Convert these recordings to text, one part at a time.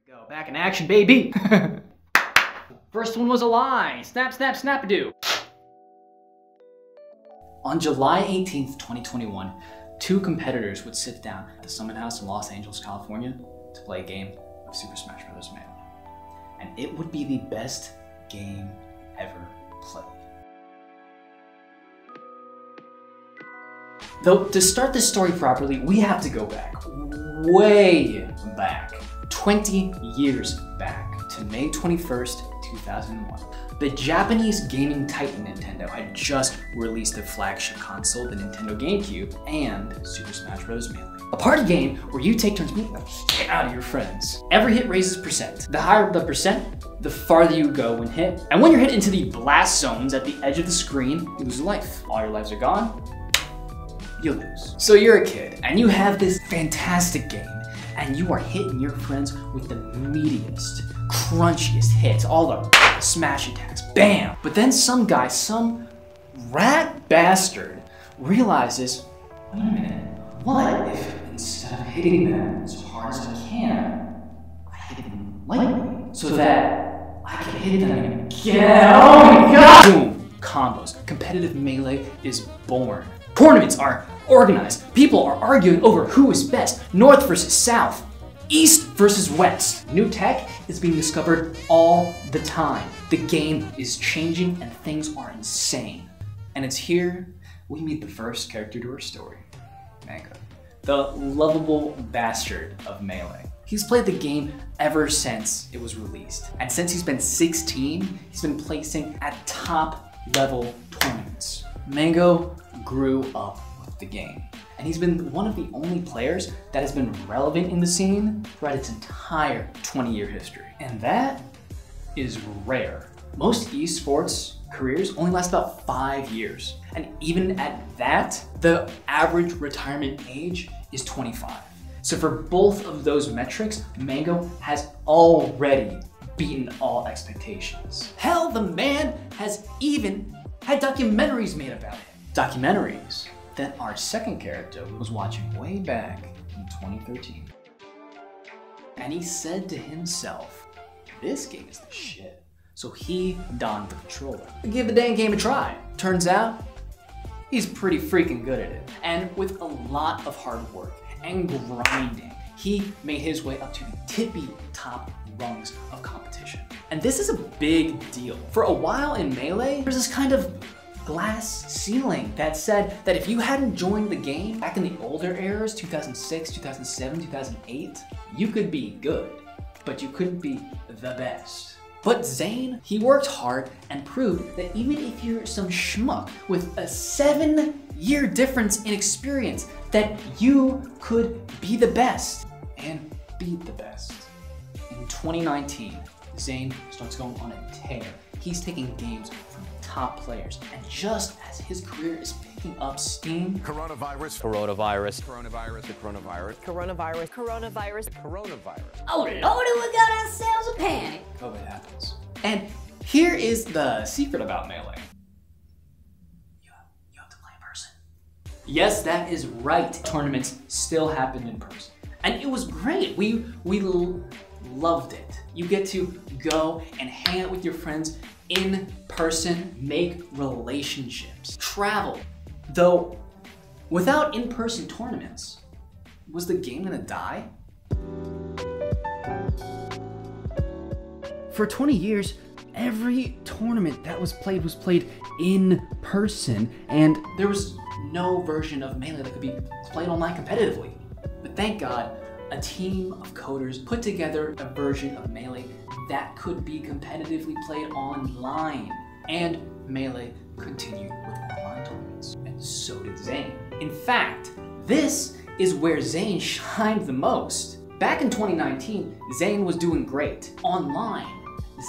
Go back in action, baby. First one was a lie. Snap, snap, snap-a-doo. On July 18th, 2021, two competitors would sit down at the Summit House in Los Angeles, California to play a game of Super Smash Bros. Melee. And it would be the best game ever played. Though, to start this story properly, we have to go back, way back, 20 years back, to May 21st, 2001. The Japanese gaming titan Nintendo had just released their flagship console, the Nintendo GameCube, and Super Smash Bros. Melee. A party game where you take turns beating the shit out of your friends. Every hit raises percent. The higher the percent, the farther you go when hit. And when you're hit into the blast zones at the edge of the screen, you lose a life. All your lives are gone, you lose. So you're a kid, and you have this fantastic game, and you are hitting your friends with the meatiest, crunchiest hits, all the smash attacks, bam! But then some guy, some rat bastard, realizes, wait a minute, what if instead of hitting them as hard as I can, I hit them lightly, so that I can hit them again? Oh my god! Boom! Combos. Competitive Melee is born. Tournaments are organized. People are arguing over who is best. North versus South. East versus West. New tech is being discovered all the time. The game is changing and things are insane. And it's here we meet the first character to our story, Mango, the lovable bastard of Melee. He's played the game ever since it was released. And since he's been 16, he's been placing at top level tournaments. Mango grew up with the game, and he's been one of the only players that has been relevant in the scene throughout its entire 20-year history. And that is rare. Most esports careers only last about 5 years. And even at that, the average retirement age is 25. So for both of those metrics, Mango has already beaten all expectations. Hell, the man has even had documentaries made about it. Documentaries that our second character was watching way back in 2013. And he said to himself, this game is the shit. So he donned the controller to give the dang game a try. Turns out, he's pretty freaking good at it. And with a lot of hard work and grinding, he made his way up to the tippy top rungs of competition. And this is a big deal. For a while in Melee, there's this kind of glass ceiling that said that if you hadn't joined the game back in the older eras, 2006, 2007, 2008, you could be good, but you couldn't be the best. But Zane, he worked hard and proved that even if you're some schmuck with a 7-year difference in experience, that you could be the best and beat the best. In 2019, Zane starts going on a tear. He's taking games from top players, and just as his career is picking up steam, Coronavirus. Oh lordy, we got ourselves a panic. COVID happens. And here is the secret about Melee. You have to play in person. Yes, that is right. Tournaments still happened in person. And it was great. We loved it. You get to go and hang out with your friends in person, make relationships, travel. Though, without in-person tournaments, was the game gonna die? For 20 years, every tournament that was played in person, and there was no version of Melee that could be played online competitively. But thank God, a team of coders put together a version of Melee that could be competitively played online. And Melee continued with online tournaments, and so did Zane. In fact, this is where Zane shined the most. Back in 2019, Zane was doing great. Online,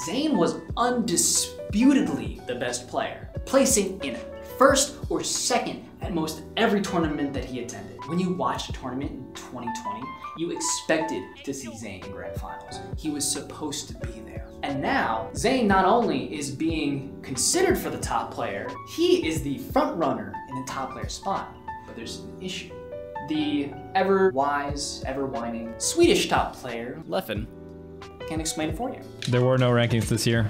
Zane was undisputedly the best player, placing in first or second at most every tournament that he attended. When you watched a tournament in 2020, you expected to see Zane in grand finals. He was supposed to be there. And now, Zane not only is being considered for the top player, he is the front runner in the top player spot. But there's an issue. The ever-wise, ever-whining Swedish top player, Leffen, can't explain it for you. There were no rankings this year.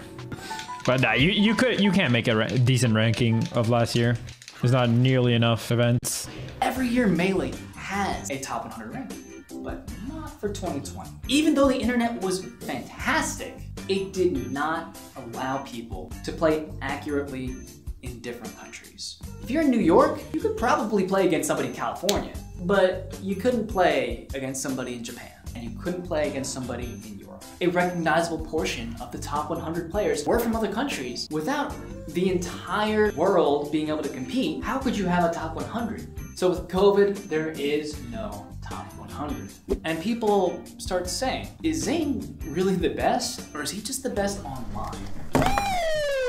But nah, you can't make a decent ranking of last year. There's not nearly enough events. Every year Melee has a top 100 ranking, but not for 2020. Even though the internet was fantastic, it did not allow people to play accurately in different countries. If you're in New York, you could probably play against somebody in California, but you couldn't play against somebody in Japan, and you couldn't play against somebody in Europe. A recognizable portion of the top 100 players were from other countries. Without the entire world being able to compete, how could you have a top 100? So with COVID, there is no top 100. And people start saying, is Zane really the best, or is he just the best online?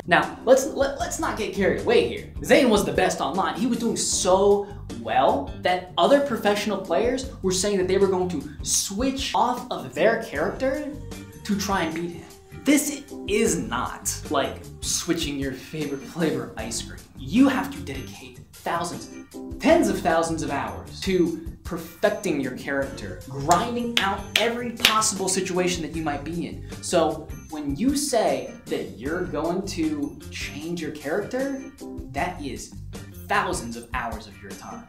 Now, let's not get carried away here. Zane was the best online. He was doing so well that other professional players were saying that they were going to switch off of their character to try and beat him. This is not like switching your favorite flavor of ice cream. You have to dedicate thousands, tens of thousands of hours to perfecting your character, grinding out every possible situation that you might be in. So when you say that you're going to change your character, that is thousands of hours of your time.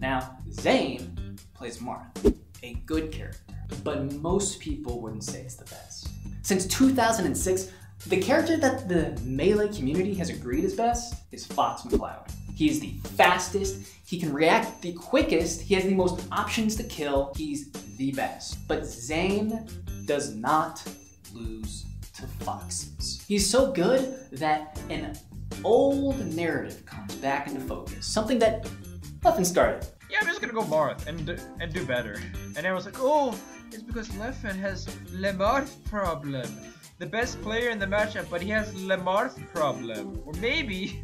Now, Zane plays Marth, a good character, but most people wouldn't say it's the best. Since 2006, the character that the Melee community has agreed is best is Fox McCloud. He is the fastest, he can react the quickest, he has the most options to kill, he's the best. But Zane does not lose to Foxes. He's so good that an old narrative comes back into focus, something that Leffen started. Yeah, I'm just gonna go Marth and do better. And everyone's like, oh, it's because Leffen has Lemarth problem. The best player in the matchup, but he has Lemarth problem. Or maybe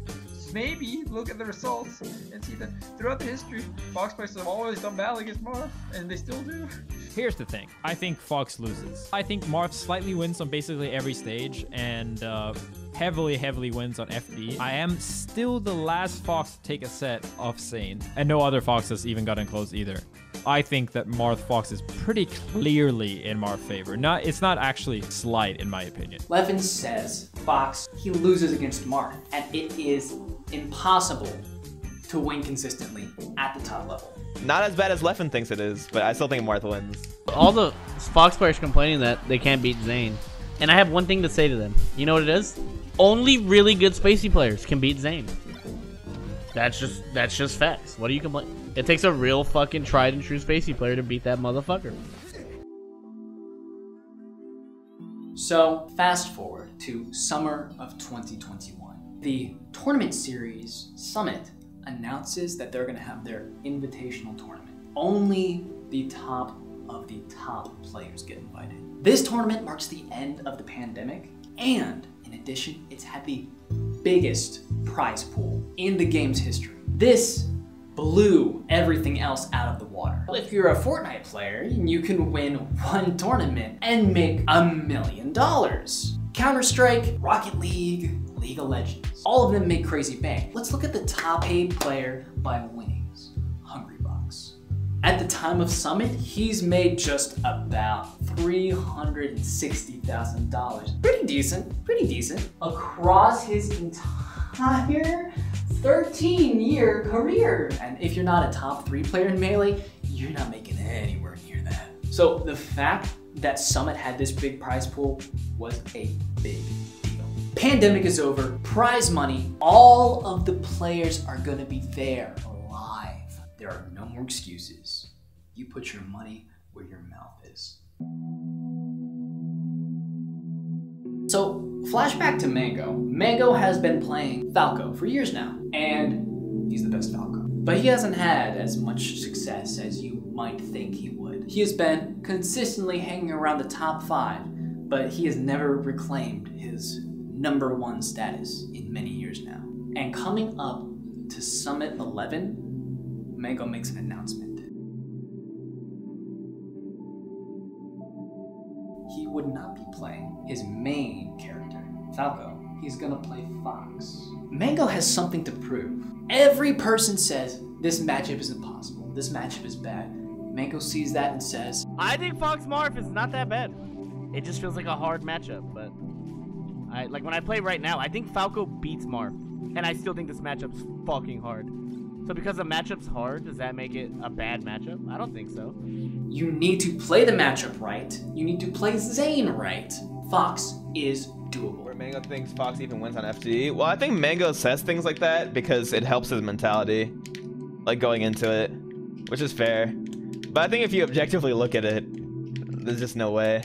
look at the results and see that throughout the history, Fox players have always done battle against Marth, and they still do. Here's the thing. I think Fox loses. I think Marth slightly wins on basically every stage and heavily wins on FD. I am still the last Fox to take a set of Zane, and no other Fox has even gotten close either. I think that Marth Fox is pretty clearly in Marth's favor. It's not actually slight in my opinion. Leffen says Fox, he loses against Marth, and it is impossible to win consistently at the top level. Not as bad as Leffen thinks it is, but I still think Marth wins. All the Fox players complaining that they can't beat Zane. And I have one thing to say to them. You know what it is? Only really good Spacey players can beat Zane. That's just facts. What do you complain? It takes a real fucking tried and true Spacey player to beat that motherfucker. So fast forward to summer of 2021. The tournament series Summit announces that they're gonna have their invitational tournament. Only the top of the top players get invited. This tournament marks the end of the pandemic, and in addition, it's had the biggest prize pool in the game's history. This blew everything else out of the water. If you're a Fortnite player, you can win one tournament and make $1 million. Counter-Strike, Rocket League, League of Legends, all of them make crazy bank. Let's look at the top paid player by winnings, Hungrybox. At the time of Summit, he's made just about $360,000. Pretty decent. Across his entire 13-year career. And if you're not a top 3 player in Melee, you're not making anywhere near that. So the fact that Summit had this big prize pool was a big deal. Pandemic is over, prize money, all of the players are gonna be there live. There are no more excuses. You put your money where your mouth is. So, flashback to Mango. Mango has been playing Falco for years now, and he's the best Falco. But he hasn't had as much success as you might think he would. He has been consistently hanging around the top 5, but he has never reclaimed his #1 status in many years now. And coming up to Summit 11, Mango makes an announcement. He would not be playing his main character, Falco. He's gonna play Fox. Mango has something to prove. Every person says, this matchup is impossible, this matchup is bad. Mango sees that and says, I think Fox Marth is not that bad. It just feels like a hard matchup, but like when I play right now, I think Falco beats Marth, and I still think this matchup's fucking hard. So because the matchup's hard, does that make it a bad matchup? I don't think so. You need to play the matchup right. You need to play Zane right. Fox is doable. Where Mango thinks Fox even wins on FD. Well, I think Mango says things like that because it helps his mentality, like going into it, which is fair. But I think if you objectively look at it, there's just no way.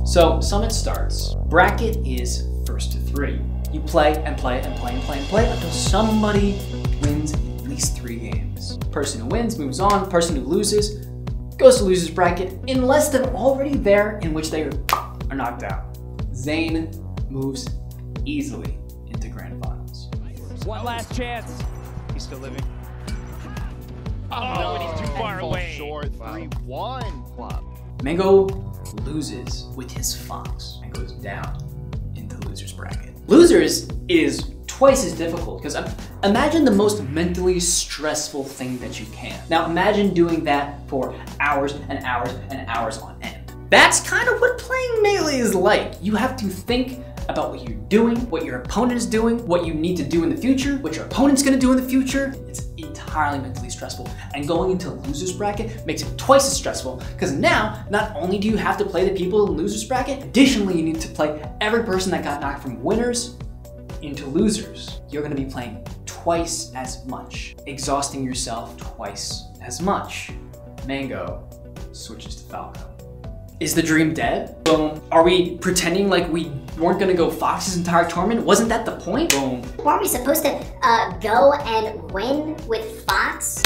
So Summit starts. Bracket is first to 3. You play and play and play and play and play until somebody wins at least 3 games. Person who wins moves on. Person who loses goes to losers bracket unless they're already there, in which they are knocked out. Zane moves easily into grand finals. One last chance. He's still living. Oh, and he's too far away. Short 3-1 flop. Mango loses with his Fox and goes down into losers bracket. Losers is twice as difficult because imagine the most mentally stressful thing that you can. Now imagine doing that for hours and hours and hours on end. That's kind of what playing Melee is like. You have to think about what you're doing, what your opponent is doing, what you need to do in the future, what your opponent's gonna do in the future. It's entirely mentally stressful. And going into losers bracket makes it twice as stressful because now, not only do you have to play the people in losers bracket, additionally you need to play every person that got knocked from winners into losers. You're gonna be playing twice as much, exhausting yourself twice as much. Mango switches to Falco. Is the dream dead? Boom. Are we pretending like we weren't gonna go Fox's entire tournament? Wasn't that the point? Boom. Weren't we supposed to go and win with Fox?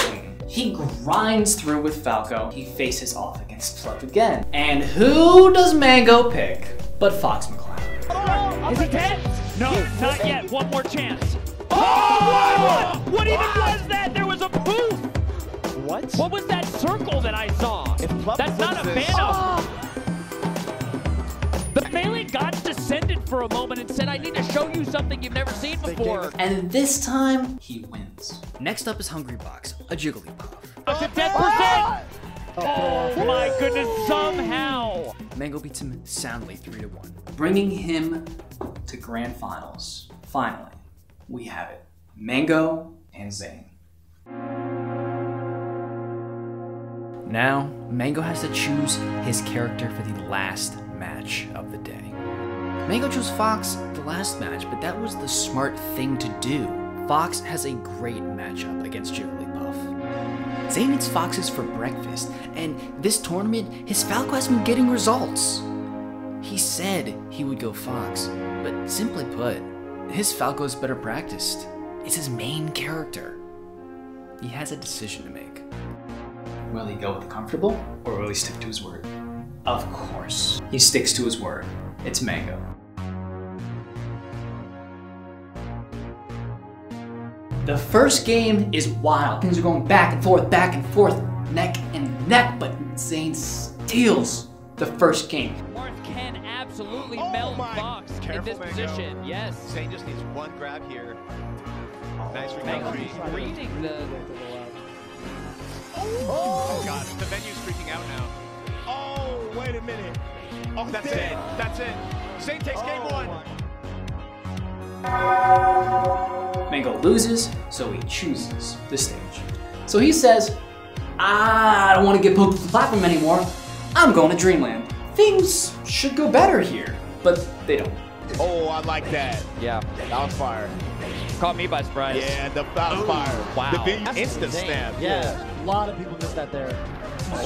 He grinds through with Falco. He faces off against Fluff again. And who does Mango pick but Fox McCloud? Is he dead? No, not yet. One more chance. Oh! What even was that? There was a poof! What? What was that circle that I saw? That's not a phantom. The Melee gods descended for a moment and said, I need to show you something you've never seen before. And this time, he wins. Next up is Hungry Box, a Jigglypuff. Up to 10%! Oh my goodness, somehow! Mango beats him soundly 3-1, bringing him to grand finals. Finally, we have it. Mango and Zane. Now, Mango has to choose his character for the last match of the day. Mango chose Fox the last match, but that was the smart thing to do. Fox has a great matchup against Jigglypuff. Zane eats foxes for breakfast, and this tournament, his Falco has been getting results. He said he would go Fox, but simply put, his Falco is better practiced. It's his main character. He has a decision to make. Will he go with comfortable, or will he stick to his word? Of course, he sticks to his word. It's Mango. The first game is wild. Things are going back and forth, neck and neck, but Zane steals the first game. Marth can absolutely melt Fox in this position. Yes. Zane just needs one grab here. Nice Mango's recovery. reading the... Oh god, the venue's freaking out now. Oh, wait a minute. Oh, that's it. That's it. Zane takes game 1. Mango loses, so he chooses the stage. So he says, I don't want to get poked with the platform anymore. I'm going to Dreamland. Things should go better here, but they don't. Oh, I like that. Yeah. That was fire. Caught me by surprise. Yeah, the that was fire. Wow. The big instant snap. Yeah, a lot of people missed that there.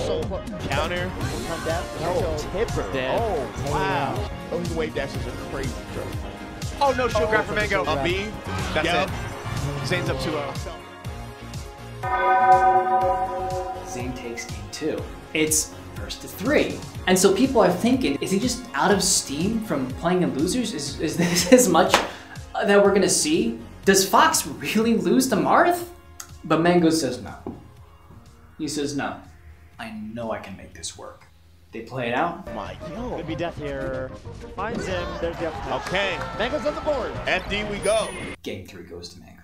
So Counter. come down. Oh, tipper. Dead. Oh, wow. Those wave dashes are crazy. Oh, no shield grab for Mango. A B. That's it. Zane's up 2-0. Zane takes game 2. It's first to 3. And so people are thinking, is he just out of steam from playing in losers? Is this as much that we're gonna see? Does Fox really lose to Marth? But Mango says no. He says no. I know I can make this work. They play it out. My Could be death here. Finds him. There's the up. Okay. Mango's on the board. FD we go. Game 3 goes to Mango.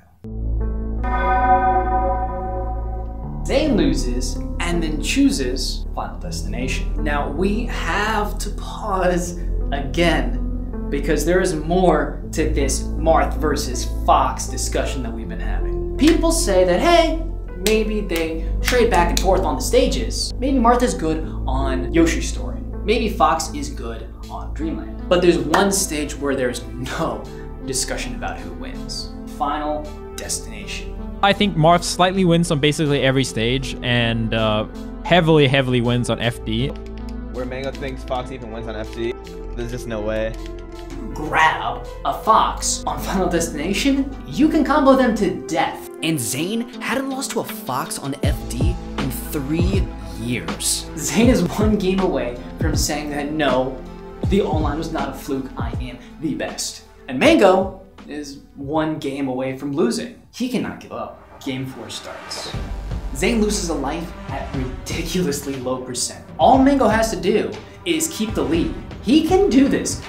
Zane loses, and then chooses Final Destination. Now we have to pause again because there is more to this Marth versus Fox discussion that we've been having. People say that, hey, maybe they trade back and forth on the stages. Maybe Marth is good on Yoshi's Story. Maybe Fox is good on Dreamland. But there's one stage where there's no discussion about who wins. Final Destination. I think Marth slightly wins on basically every stage and heavily wins on FD. Where Mango thinks Fox even wins on FD, there's just no way. Grab a Fox on Final Destination, you can combo them to death. And Zane hadn't lost to a Fox on FD in 3 years. Zane is one game away from saying that no, the online was not a fluke, I am the best. And Mango is one game away from losing. He cannot give up. Game 4 starts. Zane loses a life at ridiculously low percent. All Mango has to do is keep the lead. He can do this.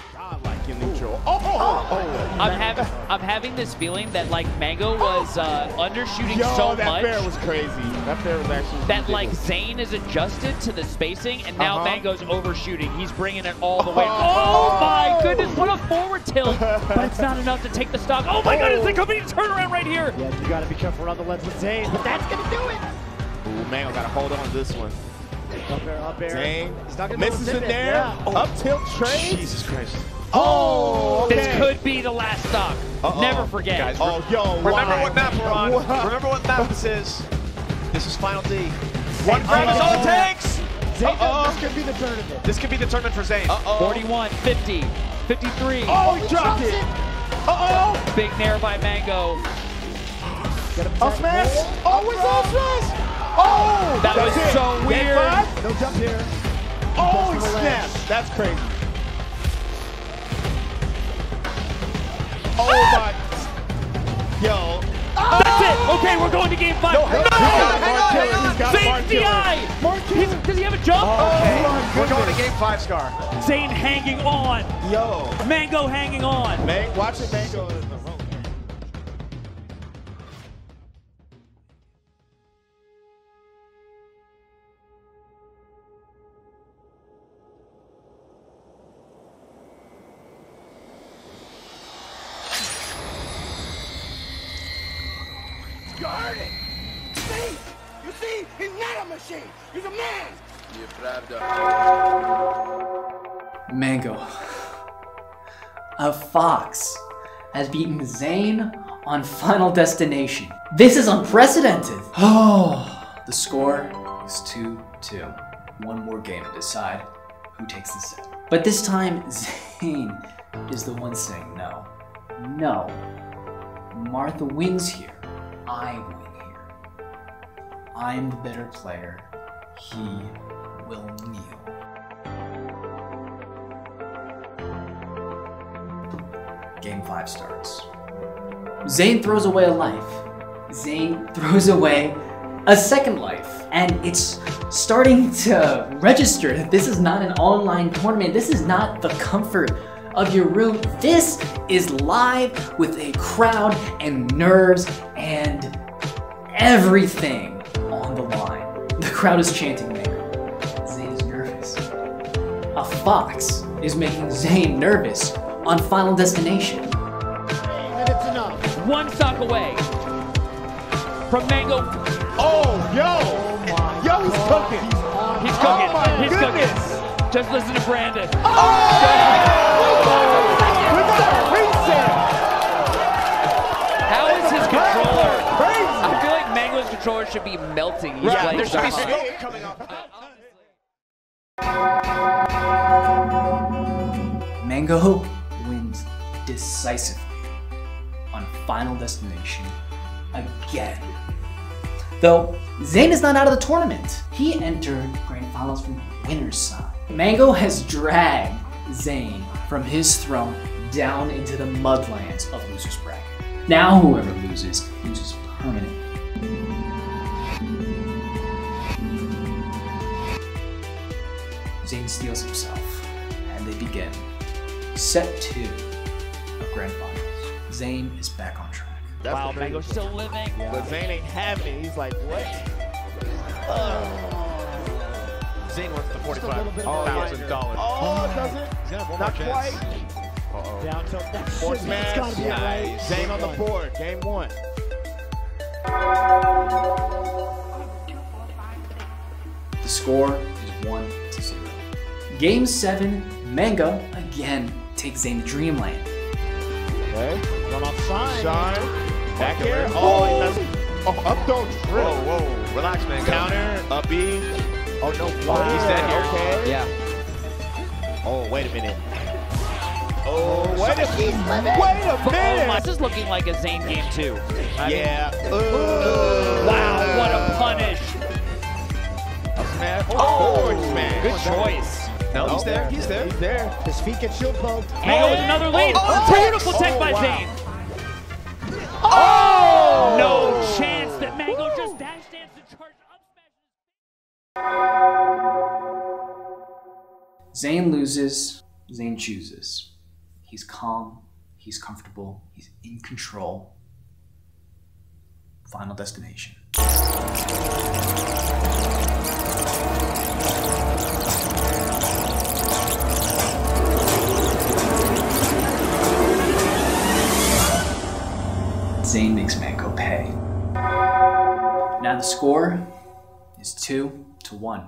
I'm having this feeling that like Mango was undershooting so that much. That fair was crazy. That fair was actually that ridiculous. like Zane is adjusted to the spacing and now Mango's overshooting. He's bringing it all the way. Oh my goodness, what a forward tilt! But it's not enough to take the stock. Oh my goodness, there could be a turnaround right here. Yeah, you gotta be careful around the lens with Zane, but that's gonna do it. Ooh, Mango gotta hold on to this one. Up air. Zane He's not gonna misses it there. Yeah. Up tilt trade. Jesus Christ. Oh, okay. This could be the last stock. Never forget. Guys, oh, yo, Remember why? what map we're on. Wow. Remember what map this is. This is Final D. One grab is all it takes. Zane, this could be the tournament. This could be the tournament for Zane. 41, 50, 53. Oh, he dropped it. Big nair by Mango. Up smash. Oh, it's all smash. Oh, That was it. so weird. No jump here. Oh, he snapped. That's crazy. Oh my. Yo. That's it. Okay, we're going to game 5. No, hang on. Zane's DI. Does he have a jump? Okay, we're going to game 5, Scar. Zane hanging on. Yo. Mango hanging on. Watch it, Mango. In the room. You heard it! See? You see? He's not a machine! He's a man! Mango. A Fox has beaten Zane on Final Destination. This is unprecedented. Oh, the score is 2-2. One more game to decide who takes the set. But this time, Zane is the one saying no. No. Martha wins here. I win here. I'm the better player. He will kneel. Game 5 starts. Zane throws away a life. Zane throws away a second life. And it's starting to register that this is not an online tournament. This is not the comfort of your room. This is live with a crowd and nerves and everything on the line. The crowd is chanting Mango. Zane is nervous. A Fox is making Zane nervous on Final Destination. 3 minutes enough. One stock away from Mango. Oh, yo. Yo, he's cooking. He's cooking. Oh my He's goodness. cooking. Just listen to Brandon. How is his controller? I feel like Mango's controller should be melting. He's Yeah, like, there should be "Stop." smoke coming off. Mango wins decisively on Final Destination again. Though, Zane is not out of the tournament. He entered Grand Finals from the winner's side. Mango has dragged Zane from his throne down into the mudlands of loser's bracket. Now whoever loses permanently. Zane steals himself, and they begin set 2 of Grand Finals. Zane is back on track. Wow, Mango's still living. But Zane ain't having it. He's like, what? Zane wants the $45,000. Oh, does it? He's gonna have one Not more quite. chance. Uh-oh. Down tilt. That Force shit, smash. it's gotta be it, right? Nice. Zane on the board. Game 1. The score is 1-0. Game 7, Mango again takes Zane to Dreamland. Okay. Run off shine. Shine. Back Killer. here. Oh, up throw trip. Whoa, whoa. Relax, man. Counter. Up B. Oh, no. Wow. He's dead here. Okay. Yeah. Oh, wait a minute. Oh, wait a Oh, minute. this is looking like a Zane game too. Yeah. Wow, what a punish. Smash. Oh, forward smash. Good choice. No, he's there. He's there. He's there. His feet get shield poked. Mango with another lead. Beautiful tech by wow. Zane. Oh! No chance that Mango just dash danced and charged up smash. Zane loses, Zane chooses. He's calm, he's comfortable, he's in control. Final destination. Zane makes Mango pay. Now the score is 2-1.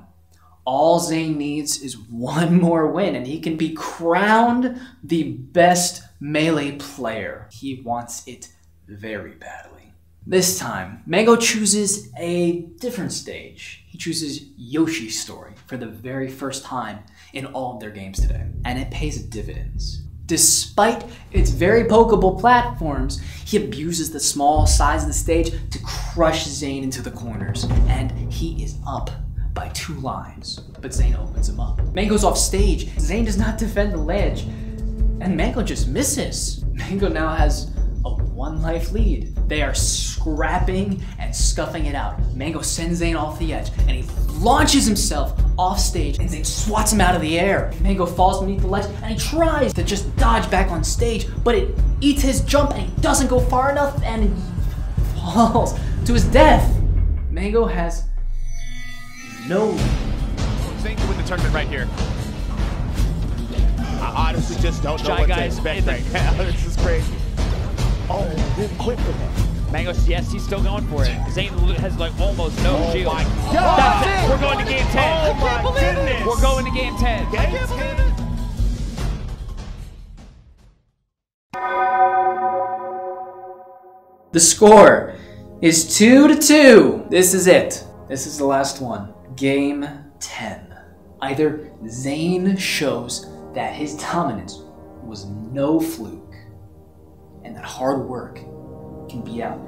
All Zane needs is one more win and he can be crowned the best melee player. He wants it very badly. This time, Mango chooses a different stage. He chooses Yoshi's story for the very first time in all of their games today, and it pays dividends. Despite its very pokeable platforms, he abuses the small size of the stage to crush Zane into the corners, and he is up by 2 lives, but Zane opens him up. Mango's off stage. Zane does not defend the ledge, and Mango just misses. Mango now has a 1 life lead. They are scrapping and scuffing it out. Mango sends Zane off the edge, and he launches himself off stage, and Zane swats him out of the air. Mango falls beneath the ledge, and he tries to just dodge back on stage, but it eats his jump, and he doesn't go far enough, and he falls to his death. Mango has no. Zane can win the tournament right here. I honestly just don't know what to expect right now. This is crazy. Oh, didn't quit with him. Mango, yes, he's still going for it. Zane has like almost no shield. My God. That's it. We're going to game 10. Oh my goodness. We're going to game 10. Game 10. The score is 2-2. This is it. This is the last one. Game 10. Either Zane shows that his dominance was no fluke and that hard work can beat out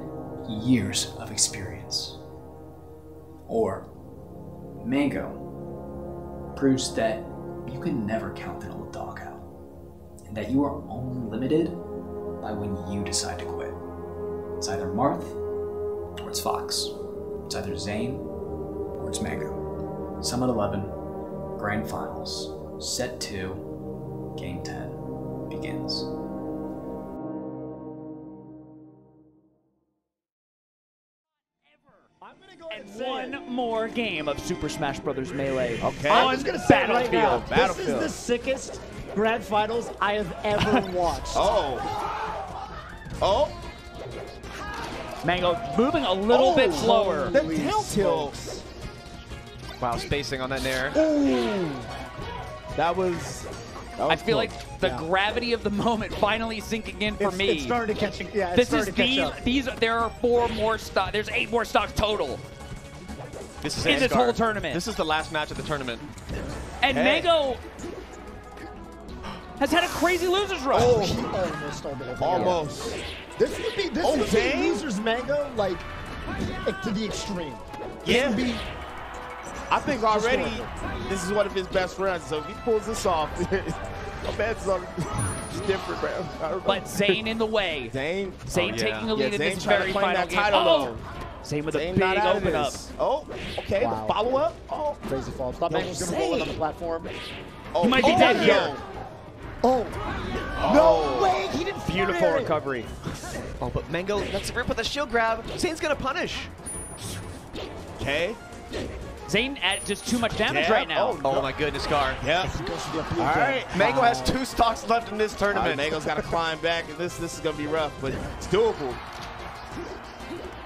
years of experience, or Mango proves that you can never count an old dog out and that you are only limited by when you decide to quit. It's either Marth or it's Fox. It's either Zane or it's Mango. Summit 11, Grand Finals, Set 2, Game 10 begins. And one more game of Super Smash Bros. Melee. Okay. I'm just gonna say right now, Battlefield. this is the sickest Grand Finals I have ever watched. Oh. Oh. Mango moving a little bit slower. The tilts. Wow, spacing on that nair. Ooh. That was I feel close. like the gravity of the moment finally sinking in for me. It started catching. Yeah, it This started is to catch up. these. There are 4 more stocks. There's 8 more stocks total This is in this Asgard. whole tournament. This is the last match of the tournament. And Hey. Mango has had a crazy losers run. Oh, he almost stole the whole thing. Almost. This would be this would Zane? be losers Mango like to the extreme. This Yeah. would be I think already this is one of his best runs. So if he pulls this off, my man's on different, man. I don't know. But Zane in the way. Zane taking the lead in Zane this trying very to claim final that game. title Oh! though. Zane with a Zane big not out of open up. this. Oh, okay. Wow. The follow up. Oh, crazy fall. Thought Yo, Mango's gonna roll it on the Zane. platform. oh, He might be dead here. Oh, no way! He didn't. Beautiful flare it. recovery. Oh, but Mango, let's rip with a shield grab. Zane's gonna punish. Okay. Zane just too much damage right now. Oh my goodness, Scar. Yeah. All right. Mango has 2 stocks left in this tournament. Right, Mango's got to climb back, and this is going to be rough, but it's doable.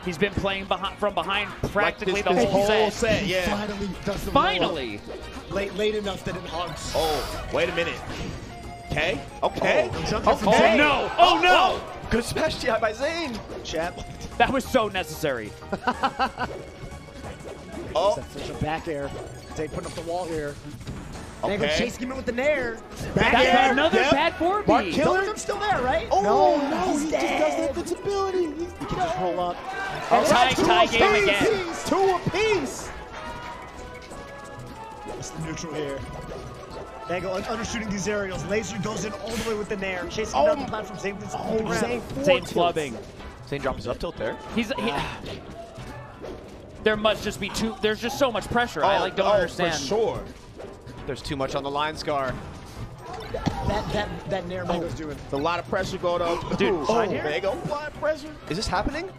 He's been playing from behind practically like the whole set. Yeah. Finally does the Finally. Late enough that it hugs. Oh, wait a minute. Okay. Okay. Oh no! Oh no! Good smash TI by Zane. Chat. That was so necessary. Oh. That's such a back air. Zane putting up the wall here. Okay. Mango chasing him with the nair. Back That's air. another Yep. bad forward Mark beat. Killer. I'm still there, right? Oh, no, he's he dead. just does that invincibility. He can just roll up. All right, Tie game again. 2 apiece. It's the neutral here. Mango undershooting these aerials. Laser goes in all the way with the nair. Chasing down the platform. Zane with Zane's flubbing. Zane drops his up tilt there. There must just be there's just so much pressure. I don't understand. For sure. There's too much on the line, Scar. That nair Mango's doing. There's a lot of pressure going on. Dude, Mango, a lot of pressure. Is this happening?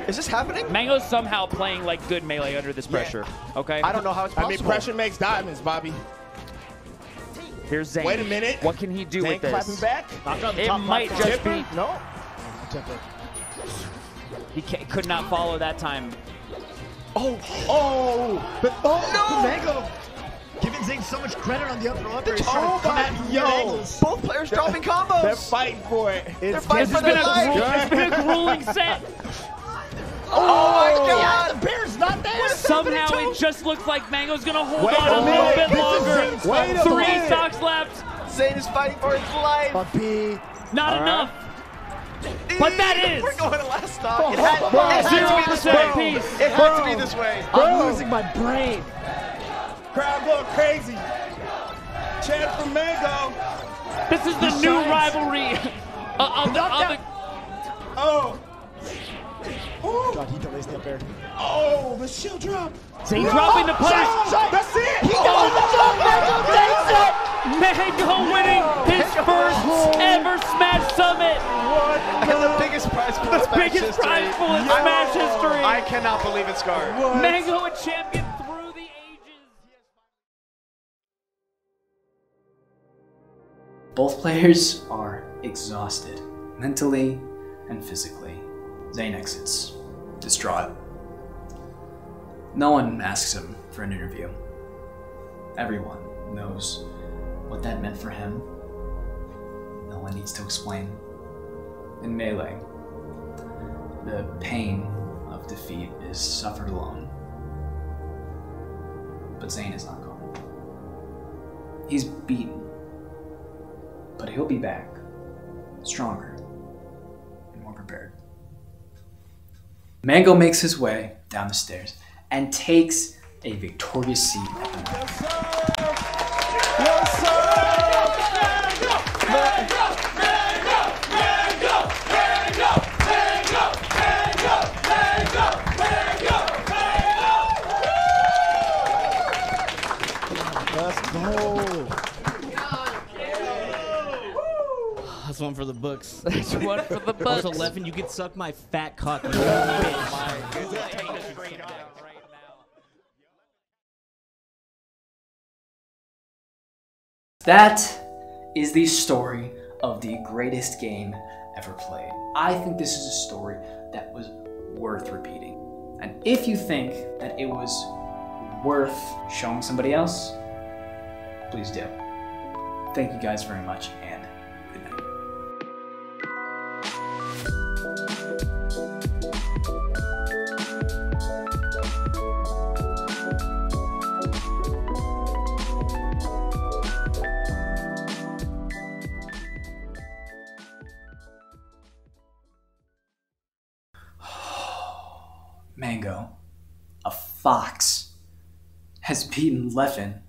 Is this happening? Mango's somehow playing like good melee under this pressure. Okay. I don't know how it's possible. I mean, pressure makes diamonds, Bobby. Here's Zane. Wait a minute. What can he do Zane with this? clapping back? It might just be. No. He could not follow that time. Oh, no! Mango giving Zane so much credit on the upper upper. He's trying to come at from weird angles. Both players dropping combos. They're fighting for it. They're fighting for their life. It's been a grueling set. Oh my God! Yeah, the bear's not there. Somehow it just looks like Mango's gonna hold on a little bit longer. 3 stocks left. Zane is fighting for his life. Not enough. But that is. We're going to last stock. It had to be this way. It had to be this way. I'm losing my brain. Crowd going crazy. Chant for Mango. This is the new rivalry of the. Oh. God, he delays the up air. Oh, the shield drop. Zane dropping the punish. That's it. He does the jump. Mango takes it. Mango winning his first ever Smash Summit. And the biggest prize pool in The Smash biggest history. prize pool in Smash history. I cannot believe it, Scar. Mango a champion through the ages. Both players are exhausted, mentally and physically. Zane exits, distraught. No one asks him for an interview. Everyone knows what that meant for him. No one needs to explain. In Melee, the pain of defeat is suffered alone. But Zane is not gone. He's beaten. But he'll be back, stronger and more prepared. Mango makes his way down the stairs and takes a victorious seat at the mic. Yes, sir. Let's go. That's one for the books. That's one for the books. Also, Levin, you can suck my fat cock. You bitch. That is the story of the greatest game ever played. I think this is a story that was worth repeating. And if you think that it was worth showing somebody else, please do. Thank you guys very much, and good night. Mango, a fox, has beaten Leffen